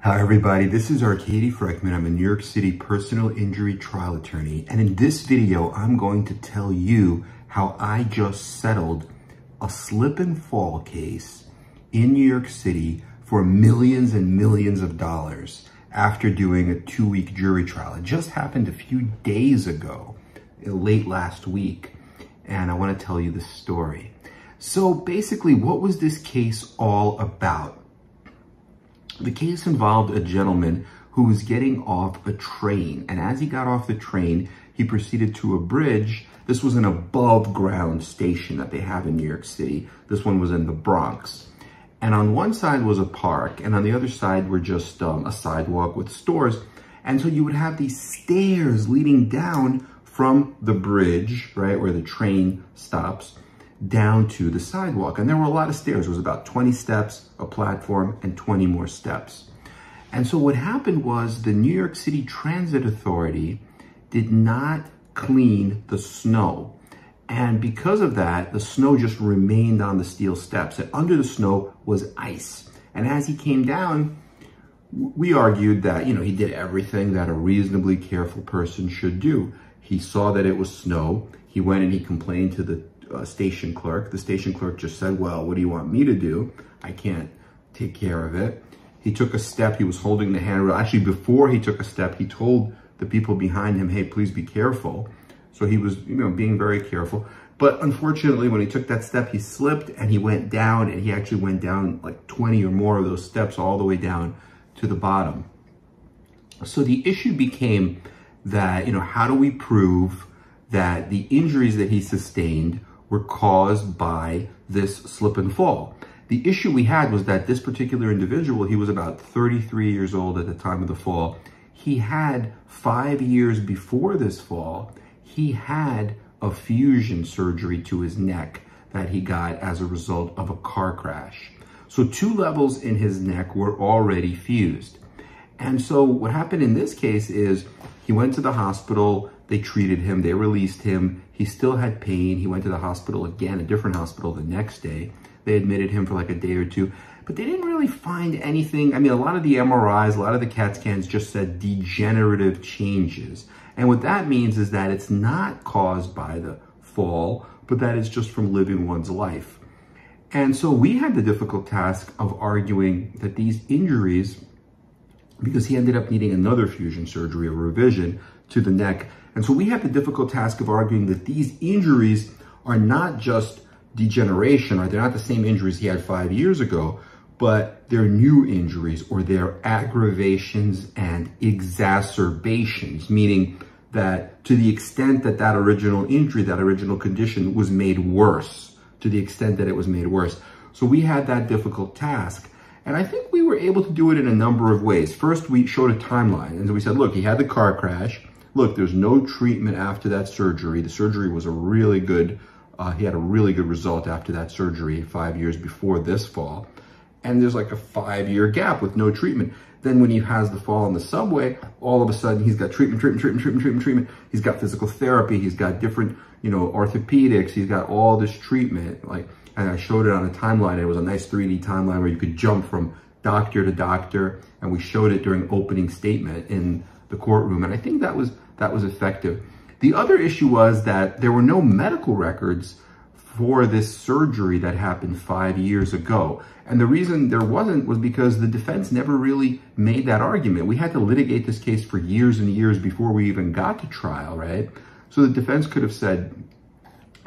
Hi everybody, this is Arkady Frekhtman. I'm a New York City personal injury trial attorney, and in this video I'm going to tell you how I just settled a slip and fall case in New York City for millions and millions of dollars after doing a 2-week jury trial. It just happened a few days ago, late last week, and I want to tell you the story. So basically, what was this case all about? The case involved a gentleman who was getting off a train, and as he got off the train, he proceeded to a bridge. This was an above ground station that they have in New York City. This one was in the Bronx. And on one side was a park, and on the other side were just a sidewalk with stores. And so you would have these stairs leading down from the bridge, right, where the train stops, down to the sidewalk. And there were a lot of stairs. It was about 20 steps, a platform, and 20 more steps. And so what happened was the New York City Transit Authority did not clean the snow. And because of that, the snow just remained on the steel steps. And under the snow was ice. And as he came down, we argued that, he did everything that a reasonably careful person should do. He saw that it was snow. He went and he complained to the station clerk. The station clerk just said, well, what do you want me to do? I can't take care of it. He took a step. He was holding the handrail. Actually, before he took a step, he told the people behind him, hey, please be careful. So he was, being very careful. But unfortunately, when he took that step, he slipped and he went down, and he actually went down like 20 or more of those steps all the way down to the bottom. So the issue became that, how do we prove that the injuries that he sustained were caused by this slip and fall? The issue we had was that this particular individual, he was about 33 years old at the time of the fall. He had 5 years before this fall, he had a fusion surgery to his neck that he got as a result of a car crash. So 2 levels in his neck were already fused. And so what happened in this case is he went to the hospital, they treated him, they released him. He still had pain. He went to the hospital again, a different hospital the next day. They admitted him for like a day or two, but they didn't really find anything. I mean, a lot of the MRIs, a lot of the CAT scans just said degenerative changes. And what that means is that it's not caused by the fall, but that it's just from living one's life. And so we had the difficult task of arguing that these injuries, because he ended up needing another fusion surgery, a revision to the neck. And so we have the difficult task of arguing that these injuries are not just degeneration, right? They're not the same injuries he had 5 years ago, but they're new injuries, or they're aggravations and exacerbations, meaning that to the extent that that original injury, that original condition was made worse, to the extent that it was made worse. So we had that difficult task. And I think we were able to do it in a number of ways. First, we showed a timeline. And we said, look, he had the car crash. Look, there's no treatment after that surgery. The surgery was a really good, he had a really good result after that surgery 5 years before this fall. And there's like a 5-year gap with no treatment. Then when he has the fall on the subway, all of a sudden he's got treatment. He's got physical therapy. He's got different, orthopedics. He's got all this treatment. And I showed it on a timeline. It was a nice 3D timeline where you could jump from doctor to doctor. And we showed it during opening statement in the courtroom. And I think that was effective. The other issue was that there were no medical records for this surgery that happened 5 years ago. And the reason there wasn't was because the defense never really made that argument. We had to litigate this case for years and years before we even got to trial, right? So the defense could have said,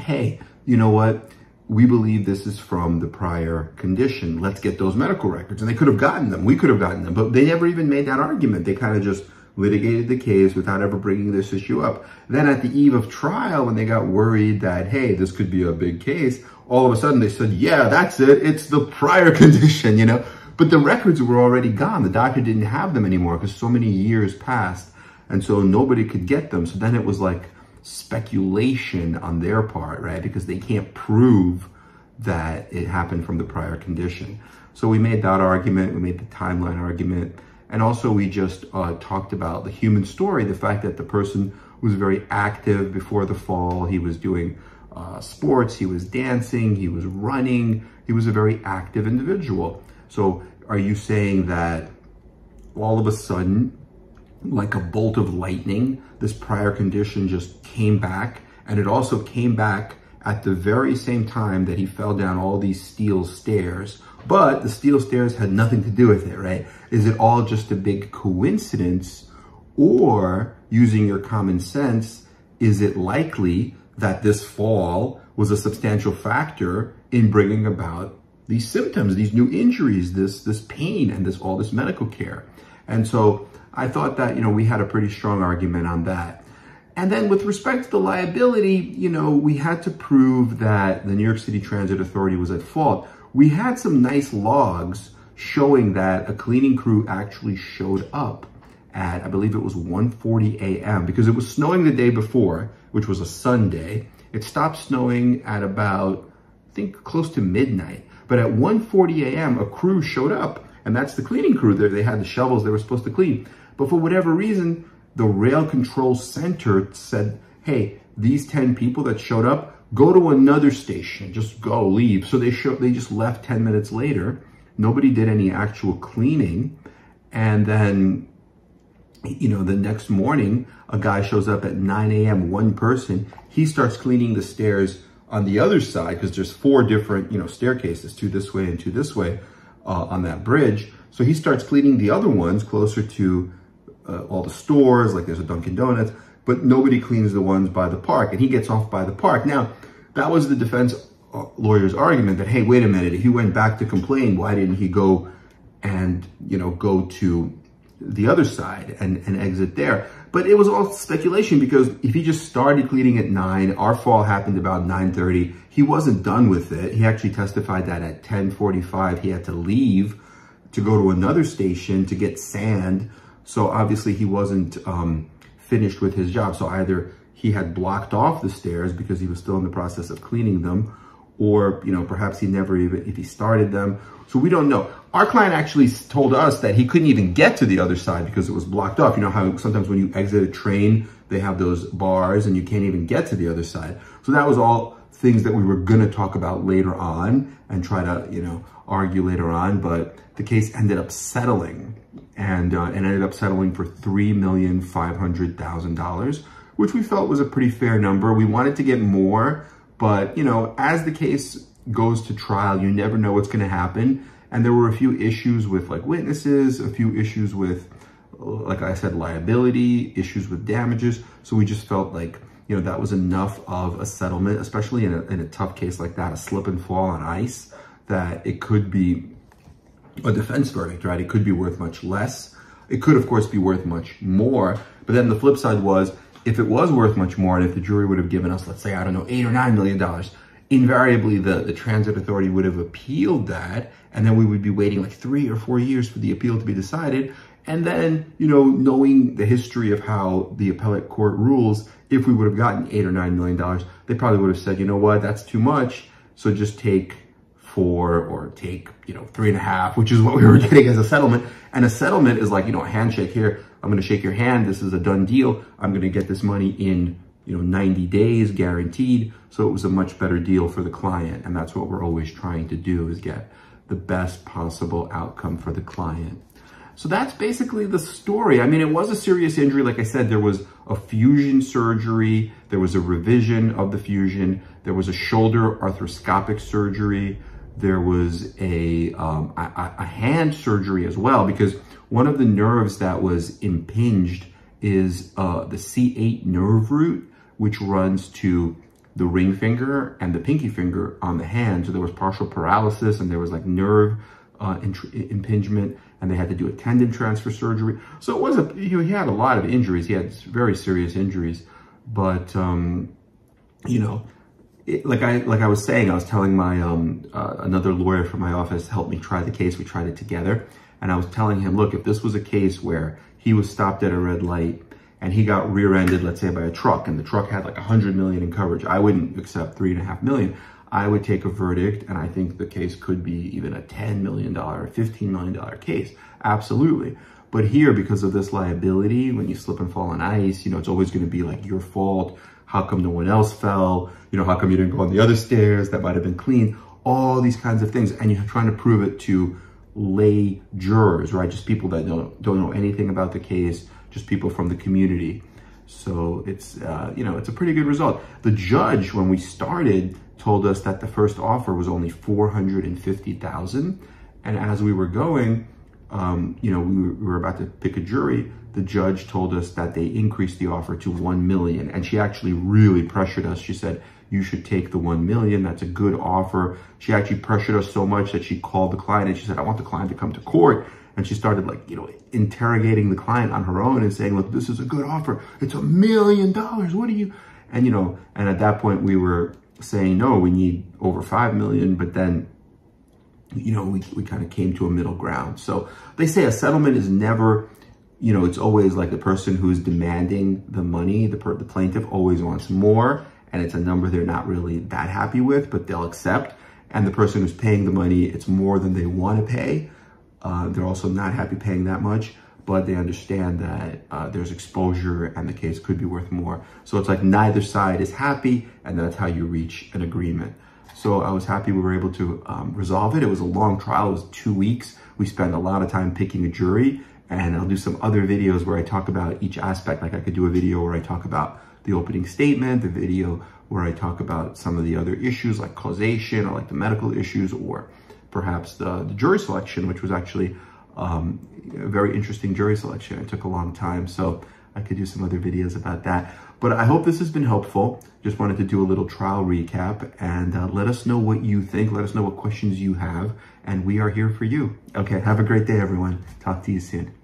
hey, you know what? We believe this is from the prior condition. Let's get those medical records. And they could have gotten them. We could have gotten them. But they never even made that argument. They kind of just litigated the case without ever bringing this issue up. Then at the eve of trial, when they got worried that, hey, this could be a big case, all of a sudden they said, yeah, that's it. It's the prior condition, But the records were already gone. The doctor didn't have them anymore because so many years passed. And so nobody could get them. So then it was like speculation on their part, right? Because they can't prove that it happened from the prior condition. So we made that argument. We made the timeline argument. And also we just talked about the human story, the fact that the person was very active before the fall. He was doing sports, he was dancing, he was running. He was a very active individual. So are you saying that all of a sudden, like a bolt of lightning, this prior condition just came back, and it also came back at the very same time that he fell down all these steel stairs. But the steel stairs had nothing to do with it, right? Is it all just a big coincidence? Or, using your common sense, is it likely that this fall was a substantial factor in bringing about these symptoms, these new injuries, this pain, and all this medical care? And so I thought that, we had a pretty strong argument on that. And then with respect to the liability, we had to prove that the New York City Transit Authority was at fault. We had some nice logs showing that a cleaning crew actually showed up at, I believe it was 1:40 a.m. because it was snowing the day before, which was a Sunday. It stopped snowing at about, I think, close to midnight. But at 1:40 a.m., a crew showed up, and that's the cleaning crew. They had the shovels they were supposed to clean. But for whatever reason, the rail control center said, hey, these 10 people that showed up, go to another station, just go, leave. So they just left 10 minutes later. Nobody did any actual cleaning. And then, the next morning, a guy shows up at 9 a.m., one person. He starts cleaning the stairs on the other side because there's 4 different, staircases, 2 this way and 2 this way on that bridge. So he starts cleaning the other ones closer to all the stores, like there's a Dunkin' Donuts, but nobody cleans the ones by the park, and he gets off by the park. Now, that was the defense lawyer's argument that, hey, wait a minute, if he went back to complain, why didn't he go and, go to the other side and exit there? But it was all speculation, because if he just started cleaning at 9, our fall happened about 9:30, he wasn't done with it. He actually testified that at 10:45, he had to leave to go to another station to get sand. So obviously he wasn't finished with his job. So either he had blocked off the stairs because he was still in the process of cleaning them, or, perhaps he never even, if he started them. So we don't know. Our client actually told us that he couldn't even get to the other side because it was blocked off. You know how sometimes when you exit a train, they have those bars and you can't even get to the other side. So that was all things that we were going to talk about later on and try to, argue later on. But the case ended up settling, and ended up settling for $3,500,000, which we felt was a pretty fair number. We wanted to get more, but, as the case goes to trial, you never know what's going to happen. And there were a few issues with witnesses, a few issues with, like I said, liability, issues with damages. So we just felt like, that was enough of a settlement, especially in a tough case like that, a slip and fall on ice, that it could be a defense verdict, right? It could be worth much less. It could, of course, be worth much more. But then the flip side was, if it was worth much more, and if the jury would have given us, let's say, I don't know, $8 or $9 million, invariably the transit authority would have appealed that, and then we would be waiting like 3 or 4 years for the appeal to be decided. And then, knowing the history of how the appellate court rules, if we would have gotten $8 or $9 million, they probably would have said, you know what, that's too much. So just take 4 or take, 3.5, which is what we were getting as a settlement. And a settlement is like, a handshake here. I'm going to shake your hand. This is a done deal. I'm going to get this money in, 90 days guaranteed. So it was a much better deal for the client. And that's what we're always trying to do, is get the best possible outcome for the client. So that's basically the story. I mean, it was a serious injury. Like I said, there was a fusion surgery. There was a revision of the fusion. There was a shoulder arthroscopic surgery. There was a hand surgery as well, because one of the nerves that was impinged is the C8 nerve root, which runs to the ring finger and the pinky finger on the hand. So there was partial paralysis, and there was like nerve impingement, and they had to do a tendon transfer surgery. So it was he had a lot of injuries. He had very serious injuries, but like I was saying, I was telling my another lawyer from my office helped me try the case. We tried it together, and I was telling him, look, if this was a case where he was stopped at a red light and he got rear-ended, let's say, by a truck, and the truck had like $100 million in coverage, I wouldn't accept $3.5 million. I would take a verdict, and I think the case could be even a $10 million, $15 million case. Absolutely. But here, because of this liability, when you slip and fall on ice, it's always going to be like your fault. How come no one else fell? How come you didn't go on the other stairs that might have been clean? All these kinds of things. And you're trying to prove it to lay jurors, right? Just people that don't know anything about the case, just people from the community. So it's, it's a pretty good result. The judge, when we started, told us that the first offer was only $450,000. And as we were going, we were about to pick a jury. The judge told us that they increased the offer to 1 million. And she actually really pressured us. She said, you should take the 1 million. That's a good offer. She actually pressured us so much that she called the client and she said, I want the client to come to court. And she started interrogating the client on her own and saying, look, this is a good offer. It's $1 million. What do you, and at that point we were saying, no, we need over 5 million. But then, we kind of came to a middle ground. So they say a settlement is never, it's always like the person who's demanding the money, the plaintiff always wants more, and it's a number they're not really that happy with, but they'll accept. And the person who's paying the money, it's more than they want to pay. They're also not happy paying that much, but they understand that there's exposure and the case could be worth more. So it's like neither side is happy, and that's how you reach an agreement. So I was happy we were able to resolve it. It was a long trial. It was 2 weeks. We spent a lot of time picking a jury, and I'll do some other videos where I talk about each aspect. Like I could do a video where I talk about the opening statement, the video where I talk about some of the other issues like causation or like the medical issues, or perhaps the jury selection, which was actually a very interesting jury selection. It took a long time, so I could do some other videos about that. But I hope this has been helpful. Just wanted to do a little trial recap, and let us know what you think. Let us know what questions you have, and we are here for you. Okay, have a great day, everyone. Talk to you soon.